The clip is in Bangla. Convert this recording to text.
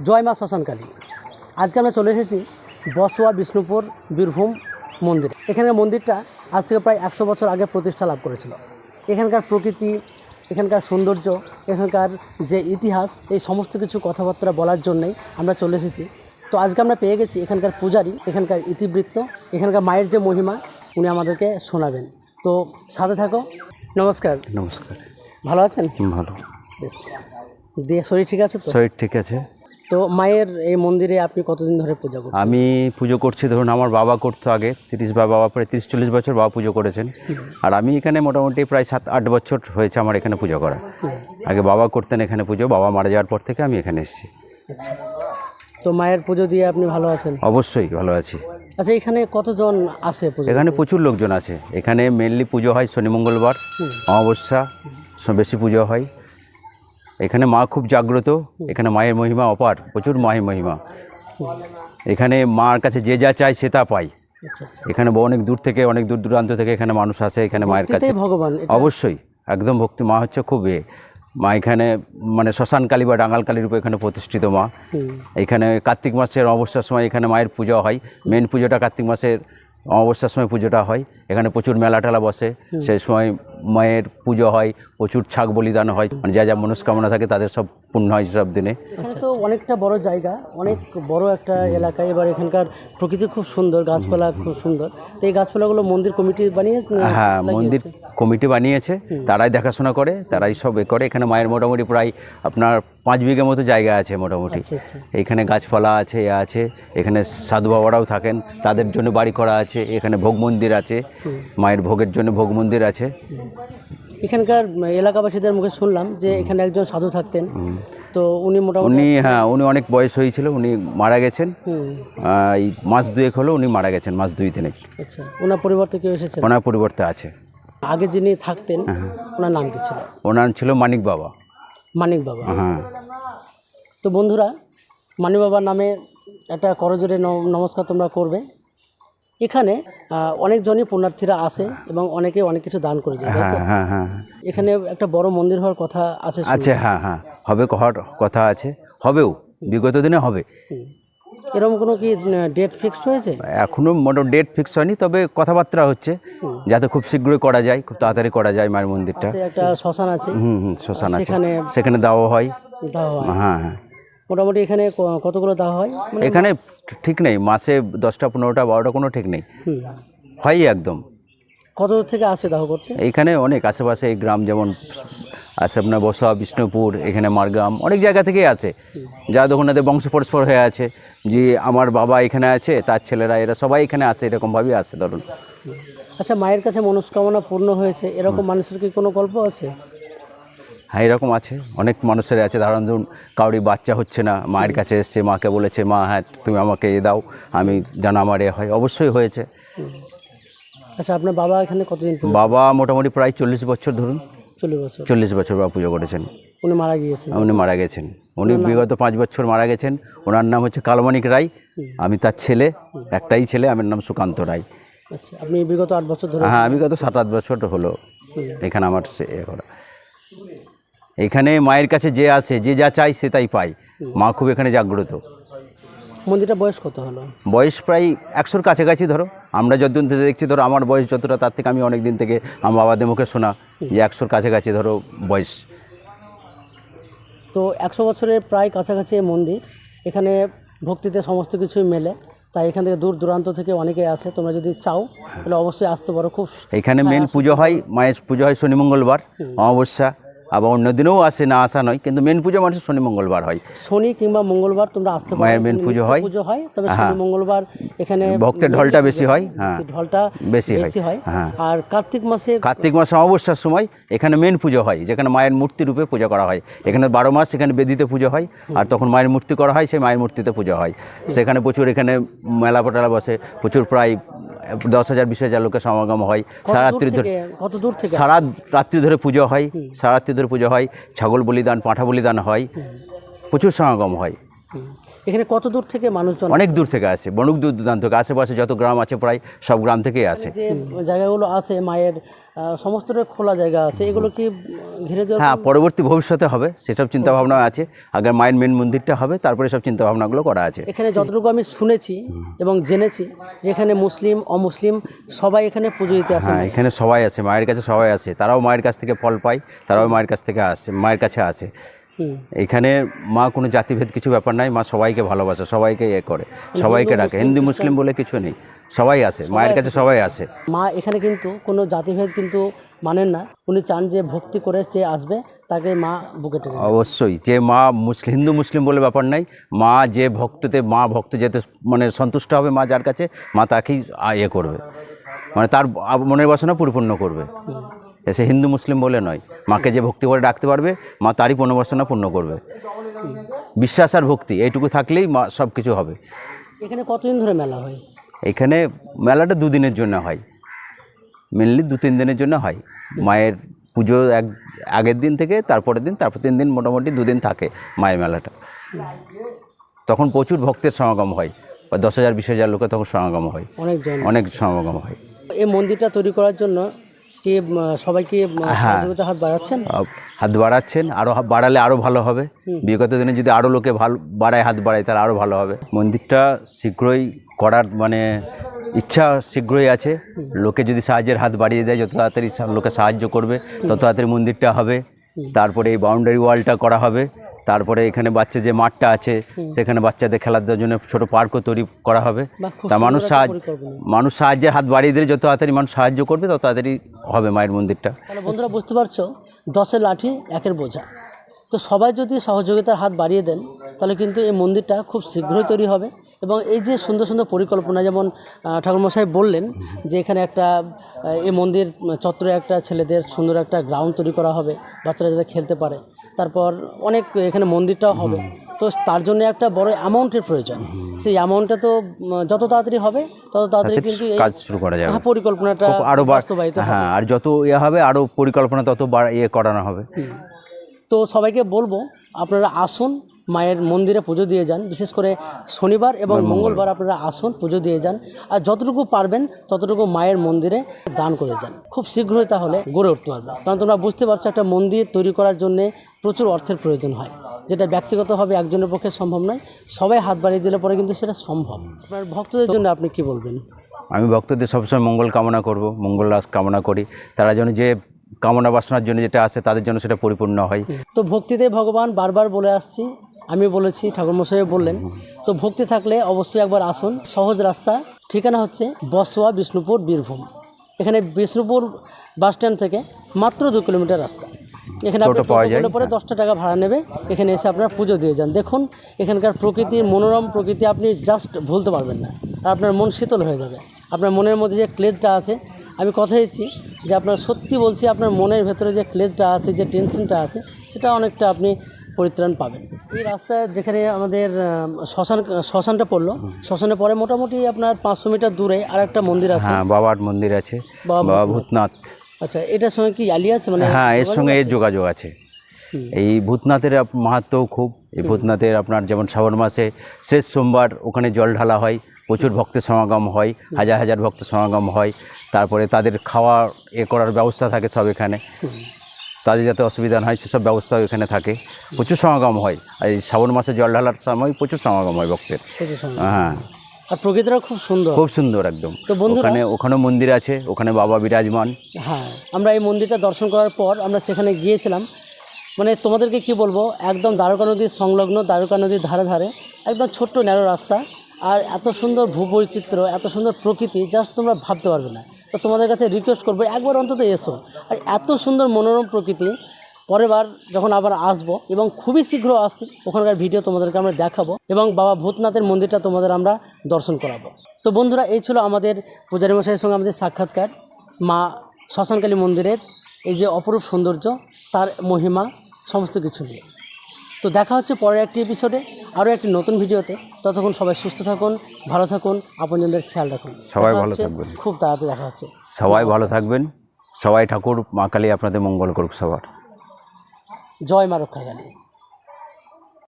জয় মা শ্মশানকালী। আজকে আমরা চলে এসেছি বসুয়া বিষ্ণুপুর বীরভূম মন্দির। এখানের মন্দিরটা আজ থেকে প্রায় 100 বছর আগে প্রতিষ্ঠা লাভ করেছিল। এখানকার প্রকৃতি, এখানকার সৌন্দর্য, এখানকার যে ইতিহাস, এই সমস্ত কিছু কথাবার্তা বলার জন্যই আমরা চলে এসেছি। তো আজকে আমরা পেয়ে গেছি এখানকার পূজারী, এখানকার ইতিবৃত্ত, এখানকার মায়ের যে মহিমা উনি আমাদেরকে শোনাবেন। তো সাথে থাকো। নমস্কার। নমস্কার। ভালো আছেন? ভালো। বেশ। দিয়ে শরীর ঠিক আছে তো? শরীর ঠিক আছে। তো মায়ের এই মন্দিরে আপনি কতদিন ধরে পূজা করছেন? আমি পুজো করছি, ধরুন আমার বাবা করতো আগে 30 বাবা প্রায় 30-40 বছর বাবা পুজো করেছেন। আর আমি এখানে মোটামুটি প্রায় 7-8 বছর হয়েছে আমার এখানে পুজো করা। আগে বাবা করতেন এখানে পুজো, বাবা মারা যাওয়ার পর থেকে আমি এখানে এসেছি। আচ্ছা। তো মায়ের পুজো দিয়ে আপনি ভালো আছেন? অবশ্যই ভালো আছি। আচ্ছা, এখানে কতজন আসে পুজো? এখানে প্রচুর লোকজন আছে। এখানে মেনলি পুজো হয় শনি মঙ্গলবার, অমাবস্যা বেশি পুজো হয়। এখানে মা খুব জাগ্রত, এখানে মায়ের মহিমা অপার, প্রচুর মায়ের মহিমা। এখানে মার কাছে যে যা চায় সে তা পায়। আচ্ছা আচ্ছা। এখানে অনেক দূর থেকে, অনেক দূর দূরান্ত থেকে এখানে মানুষ আসে এখানে মায়ের কাছে। ভগবান অবশ্যই একদম ভক্তি। মা হচ্ছে খুব মা এখানে মানে শ্মশানকালী বা ডাঙ্গালকালী রূপে এখানে প্রতিষ্ঠিত মা। এখানে কার্তিক মাসের অমাবস্যার সময় এখানে মায়ের পূজা হয়। মেন পুজোটা কার্তিক মাসের অমাবস্যার সময় পুজোটা হয়। এখানে প্রচুর মেলা টেলা বসে, সেই সময় মায়ের পুজো হয়, প্রচুর ছাগ বলিদান হয়, মানে যা যা মনস্কামনা থাকে তাদের সব পূর্ণ হয় সব দিনে। তো অনেকটা বড় জায়গা, অনেক বড় একটা এলাকা। এবার এখানকার প্রকৃতি খুব সুন্দর, গাছপালা খুব সুন্দর। তো এই গাছপালাগুলো মন্দির কমিটি বানিয়েছে? হ্যাঁ, মন্দির কমিটি বানিয়েছে, তারাই দেখাশোনা করে, তারাই সব করে। এখানে মায়ের মোটামুটি প্রায় আপনার 5 বিঘে মতো জায়গা আছে মোটামুটি। এইখানে গাছপালা আছে, আছে। এখানে সাধু বাবারাও থাকেন, তাদের জন্য বাড়ি করা আছে। এখানে ভোগ মন্দির আছে, মায়ের ভোগের জন্য ভোগ মন্দির আছে। এখানকার এলাকাবাসীদের মুখে শুনলাম যে এখানে একজন সাধু থাকতেন। তো উনি মোটামুটি উনি অনেক বয়স হয়েছিল, উনি মারা গেছেন। এই মাস 2 হলো উনি মারা গেছেন, মাস 2-3। আচ্ছা, ওনার পরিবর্তে কেউ এসেছেন? ওনার পরিবর্তে আছে। আগে যিনি থাকতেন ওনার নাম কি ছিল? ওনার ছিল মানিক বাবা। মানিক বাবা। হ্যাঁ। তো বন্ধুরা, মানিক বাবার নামে একটা করজোড়ে নমস্কার তোমরা করবে। এখানে অনেকজনই পুণ্যার্থীরা আসে এবং অনেকে অনেক কিছু দান করে যায়। হ্যাঁ হ্যাঁ। এখানে একটা বড় মন্দির হওয়ার কথা আছে? আছে, হ্যাঁ হ্যাঁ, হবে, হওয়ার কথা আছে, হবেও, বিগত দিনে হবে। এরকম কোনো কি ডেট ফিক্সড হয়েছে? এখনো ডেট ফিক্স হয়নি, তবে কথাবার্তা হচ্ছে যাতে খুব শীঘ্রই করা যায়, খুব তাড়াতাড়ি করা যায় মায়ের মন্দিরটা। একটা শ্মশান আছে। শ্মশান আছে, সেখানে দেওয়া হয়। হ্যাঁ হ্যাঁ। মোটামুটি এখানে কতগুলো দেওয়া হয়? এখানে ঠিক নেই, মাসে 10টা 15টা 12টা কোনো ঠিক নেই, হয় একদম। কত থেকে আসে দাহ করতে? এইখানে অনেক আশেপাশে এই গ্রাম, যেমন আছে আপনার বসুয়া, বিষ্ণুপুর, এখানে মারগ্রাম, অনেক জায়গা থেকেই আছে। যারা দেখুন এদের বংশ পরস্পর হয়ে আছে, যে আমার বাবা এখানে আছে, তার ছেলেরা, এরা সবাই এখানে আসে, এরকমভাবেই আসে ধরুন। আচ্ছা, মায়ের কাছে মনস্কামনা পূর্ণ হয়েছে এরকম মানুষের কি কোনো গল্প আছে? হ্যাঁ, এরকম আছে, অনেক মানুষের আছে। ধরুন কাউরি বাচ্চা হচ্ছে না, মায়ের কাছে এসছে, মাকে বলেছে মা হ্যাঁ তুমি আমাকে দাও, আমি যেন আমার হয়। অবশ্যই হয়েছে। আচ্ছা, আপনার বাবা এখানে কতদিন? বাবা মোটামুটি প্রায় 40 বছর ধরুন। 40 বছর বাবা পুজো করেছেন। উনি মারা গিয়েছেন? উনি মারা গেছেন, উনি বিগত 5 বছর মারা গেছেন। ওনার নাম হচ্ছে কালমানিক রায়, আমি তার ছেলে, একটাই ছেলে, আমার নাম সুকান্ত রায়। আচ্ছা, আপনি বিগত 8 বছর ধরে? হ্যাঁ, আমি গত 7-8 বছর হলো এখানে আমার করা। এখানে মায়ের কাছে যে আসে, যে যা চাই সে তাই পায়। মা খুব এখানে জাগ্রত। মন্দিরটা বয়স কত হলো? বয়স প্রায় 100-র কাছাকাছি। ধরো আমরা যতদিন থেকে দেখছি, ধরো আমার বয়স যতটা, তার থেকে আমি অনেক দিন থেকে আমার বাবাদের মুখে শোনা যে 100-র কাছাকাছি ধরো বয়স। তো 100 বছরের প্রায় কাছাকাছি মন্দির। এখানে ভক্তিতে সমস্ত কিছুই মেলে, তাই এখান থেকে দূর দূরান্ত থেকে অনেকে আসে। তোমরা যদি চাও তাহলে অবশ্যই আসতে পারো। খুব এখানে মেন পুজো হয়, মায়ের পুজো হয় শনি মঙ্গলবার, অমাবস্যা, আবার অন্য দিনেও আসে, না আসা নয়, কিন্তু মেন পুজো মানুষ শনি মঙ্গলবার হয়। শনি কিংবা মঙ্গলবার তোমরা আসতে পারো। মায়ের মেন পুজো হয়, তবে শনি মঙ্গলবার এখানে ভক্তের ঢলটা বেশি হয়। হ্যাঁ, ঢলটা বেশি হয়। আর কার্তিক মাসে অমাবস্যার সময় এখানে মেন পুজো হয়, যেখানে মায়ের মূর্তি রূপে পূজা করা হয়। এখানে 12 মাস এখানে বেদিতে পুজো হয়, আর তখন মায়ের মূর্তি করা হয়, সেই মায়ের মূর্তিতে পুজো হয়। সেখানে প্রচুর এখানে মেলা পটালা বসে, প্রচুর প্রায় 10,000-20,000 লোকের সমাগম হয়। সারা রাত্রি ধরে পুজো হয়, সারা রাত্রি ধরে পুজো হয়। ছাগল বলিদান, পাঁঠা বলিদান হয়, প্রচুর সমাগম হয়। এখানে কত দূর থেকে মানুষজন অনেক দূর থেকে আসে, বনুক দূর দূরান্ত থেকে, আশেপাশে যত গ্রাম আছে প্রায় সব গ্রাম থেকেই আসে। যে জায়গাগুলো আছে মায়ের সমস্তটা খোলা জায়গা আছে, এগুলো কি ঘিরে দেওয়া? হ্যাঁ, পরবর্তী ভবিষ্যতে হবে, সেসব চিন্তাভাবনা আছে। আগে মায়ের মেন মন্দিরটা হবে, তারপরে সব চিন্তাভাবনাগুলো করা আছে। এখানে যতটুকু আমি শুনেছি এবং জেনেছি যে এখানে মুসলিম অমুসলিম সবাই এখানে পুজো দিতে আসে। হ্যাঁ, এখানে সবাই আছে, মায়ের কাছে সবাই আছে, তারাও মায়ের কাছ থেকে ফল পায়, তারাও মায়ের কাছ থেকে আসে, মায়ের কাছে আসে। এখানে মা কোনো জাতিভেদ কিছু ব্যাপার নাই, মা সবাইকে ভালোবাসে, সবাইকে করে, সবাইকে ডাকে, হিন্দু মুসলিম বলে কিছু নেই, সবাই আসে মায়ের কাছে, সবাই আসে। মা এখানে কিন্তু কোনো জাতিভেদ কিন্তু মানেন না, উনি চান যে ভক্তি করে যে আসবে তাকে মা বুকে টেনে। অবশ্যই, যে মা হিন্দু মুসলিম বলে ব্যাপার নাই, মা যে ভক্ত যেতে মানে সন্তুষ্ট হবে, মা যার কাছে, মা তাকেই করবে, মানে তার মনের বাসনা পরিপূর্ণ করবে। সে হিন্দু মুসলিম বলে নয়, মাকে যে ভক্তি করে ডাকতে পারবে, মা তারই মনোবাসনা পূর্ণ করবে। বিশ্বাস আর ভক্তি এইটুকু থাকলেই মা সব কিছু হবে। এখানে কতদিন ধরে মেলা হয়? এখানে মেলাটা 2 দিনের জন্য হয়, মেনলি 2-3 দিনের জন্য হয়। মায়ের পুজো আগের দিন থেকে তারপরের দিন, তারপর 3 দিন, মোটামুটি 2 দিন থাকে মায়ের মেলাটা। তখন প্রচুর ভক্তের সমাগম হয়, 10,000-20,000 লোকের তখন সমাগম হয়, অনেক সমাগম হয়। এই মন্দিরটা তৈরি করার জন্য কি সবাইকে সহযোগিতা হাত বাড়াচ্ছেন? হাত বাড়াচ্ছেন, আরও বাড়ালে আরও ভালো হবে। বিগত দিনে যদি আরও লোকে হাত বাড়ায় তাহলে আরও ভালো হবে। মন্দিরটা শীঘ্রই করার মানে ইচ্ছা শীঘ্রই আছে। লোকে যদি সাহায্যের হাত বাড়িয়ে দেয়, যত তাড়াতাড়ি লোকে সাহায্য করবে তত তাড়াতাড়ি মন্দিরটা হবে। তারপরে এই বাউন্ডারি ওয়ালটা করা হবে, তারপরে এখানে বাচ্চা যে মাঠটা আছে সেখানে বাচ্চাদের খেলার জন্য ছোটো পার্কও তৈরি করা হবে। তা মানুষ সাহায্যের হাত বাড়িয়ে দিলে যত তাড়াতাড়ি মানুষ সাহায্য করবে তত তাড়াতাড়ি হবে মায়ের মন্দিরটা। তাহলে বন্ধুরা বুঝতে পারছো, 10-এর লাঠি 1-এর বোঝা। তো সবাই যদি সহযোগিতার হাত বাড়িয়ে দেন তাহলে কিন্তু এই মন্দিরটা খুব শীঘ্রই তৈরি হবে। এবং এই যে সুন্দর সুন্দর পরিকল্পনা, যেমন ঠাকুরমশাই বললেন যে এখানে একটা এই মন্দির চত্বরে একটা ছেলেদের সুন্দর একটা গ্রাউন্ড তৈরি করা হবে, বাচ্চারা যাতে খেলতে পারে। তারপর অনেক এখানে মন্দিরটাও হবে, তো তার জন্য একটা বড় অ্যামাউন্টের প্রয়োজন। সেই অ্যামাউন্টটা তো যত তাড়াতাড়ি হবে তত তাড়াতাড়ি কিন্তু কাজ শুরু করা যাবে, পরিকল্পনাটা আরও বাস্তবায়িত হবে। হ্যাঁ, আর যত হবে আরও পরিকল্পনা তত করানো হবে। তো সবাইকে বলবো আপনারা আসুন, মায়ের মন্দিরে পুজো দিয়ে যান। বিশেষ করে শনিবার এবং মঙ্গলবার আপনারা আসুন, পুজো দিয়ে যান। আর যতটুকু পারবেন ততটুকু মায়ের মন্দিরে দান করে যান। খুব শীঘ্রই তাহলে গড়ে উঠতে পারবে। কারণ তোমরা বুঝতে পারছো, একটা মন্দির তৈরি করার জন্যে প্রচুর অর্থের প্রয়োজন হয়, যেটা ব্যক্তিগতভাবে একজনের পক্ষে সম্ভব নয়। সবাই হাত বাড়িয়ে দিলে পরে কিন্তু সেটা সম্ভব। আপনার ভক্তদের জন্য আপনি কি বলবেন? আমি ভক্তদের সবসময় মঙ্গল কামনা করব, মঙ্গল কামনা করি, তারা যেন যে কামনা বাসনার জন্য যেটা আসে তাদের জন্য সেটা পরিপূর্ণ হয়। তো ভক্তিতে ভগবান বারবার বলে আসছি, আমি বলেছি, ঠাকুরমশাই বললেন। তো ভক্তি থাকলে অবশ্যই একবার আসুন। সহজ রাস্তা, ঠিকানা হচ্ছে বসুয়া, বিষ্ণুপুর, বীরভূম। এখানে বিষ্ণুপুর বাস স্ট্যান্ড থেকে মাত্র 2 কিলোমিটার রাস্তা। এখানে আপনি পরে 10 টাকা ভাড়া নেবে। এখানে এসে আপনারা পুজো দিয়ে যান। দেখুন এখানকার প্রকৃতির মনোরম প্রকৃতি, আপনি জাস্ট ভুলতে পারবেন না। আর আপনার মন শীতল হয়ে যাবে। আপনার মনের মধ্যে যে ক্লেদটা আছে, আমি কথা দিচ্ছি যে আপনার সত্যি বলছি, আপনার মনের ভেতরে যে ক্লেদটা আছে, যে টেনশনটা আছে, সেটা অনেকটা আপনি পরিত্রাণ পাবেন। এই রাস্তায় যেখানে আমাদের শ্মশানটা পড়লো, শ্মশানে পরে মোটামুটি আপনার 500 মিটার দূরে আর একটা মন্দির আছে। হ্যাঁ, বাবার মন্দির আছে, বাবা ভূতনাথ। আচ্ছা, এটার সঙ্গে কি আলি আছে? মানে হ্যাঁ, এর সঙ্গে এর যোগাযোগ আছে। এই ভূতনাথের মাহাত্ম্যও খুব। এই ভূতনাথের আপনার যেমন শ্রাবণ মাসে শেষ সোমবার ওখানে জল ঢালা হয়, প্রচুর ভক্তের সমাগম হয়, হাজার হাজার ভক্ত সমাগম হয়। তারপরে তাদের খাওয়া করার ব্যবস্থা থাকে সব এখানে, তাদের যাতে অসুবিধা না হয় সেসব ব্যবস্থাও এখানে থাকে। প্রচুর সমাগম হয়, আর এই শ্রাবণ মাসে জল ঢালার সময় প্রচুর সমাগম হয় ভক্তের। হ্যাঁ, আর প্রকৃতিটা খুব সুন্দর, খুব সুন্দর একদম। তো ওখানে মন্দির আছে, ওখানে বাবা বিরাজমান। হ্যাঁ, আমরা এই মন্দিরটা দর্শন করার পর আমরা সেখানে গিয়েছিলাম। মানে তোমাদেরকে কি বলবো, একদম দ্বারকা নদীর সংলগ্ন, দ্বারকা নদীর ধারে ধারে একদম ছোট্ট ন্যারো রাস্তা, আর এত সুন্দর ভূবৈচিত্র্য, এত সুন্দর প্রকৃতি, জাস্ট তোমরা ভাবতে পারবে না। তো তোমাদের কাছে রিকোয়েস্ট করবো, একবার অন্তত এসো। আর এত সুন্দর মনোরম প্রকৃতি, পরের বার যখন আবার আসবো, এবং খুবই শীঘ্র আসছি, ওখানকার ভিডিও তোমাদেরকে আমরা দেখাবো, এবং বাবা ভূতনাথের মন্দিরটা তোমাদের আমরা দর্শন করাবো। তো বন্ধুরা, এই ছিল আমাদের পূজারী মশাইয়ের সঙ্গে আমাদের সাক্ষাৎকার। মা শ্মশানকালী মন্দিরের এই যে অপরূপ সৌন্দর্য, তার মহিমা, সমস্ত কিছু নিয়ে। তো দেখা হচ্ছে পরের একটি এপিসোডে, আরও একটি নতুন ভিডিওতে। ততক্ষণ সবাই সুস্থ থাকুন, ভালো থাকুন, আপনজনদের খেয়াল রাখুন। সবাই ভালো থাকবেন, খুব তাড়াতাড়ি দেখা হচ্ছে। সবাই ভালো থাকবেন, সবাই ঠাকুর মা কালী আপনাদের মঙ্গল করুক সবার। জয় মা রক্ষাকালী।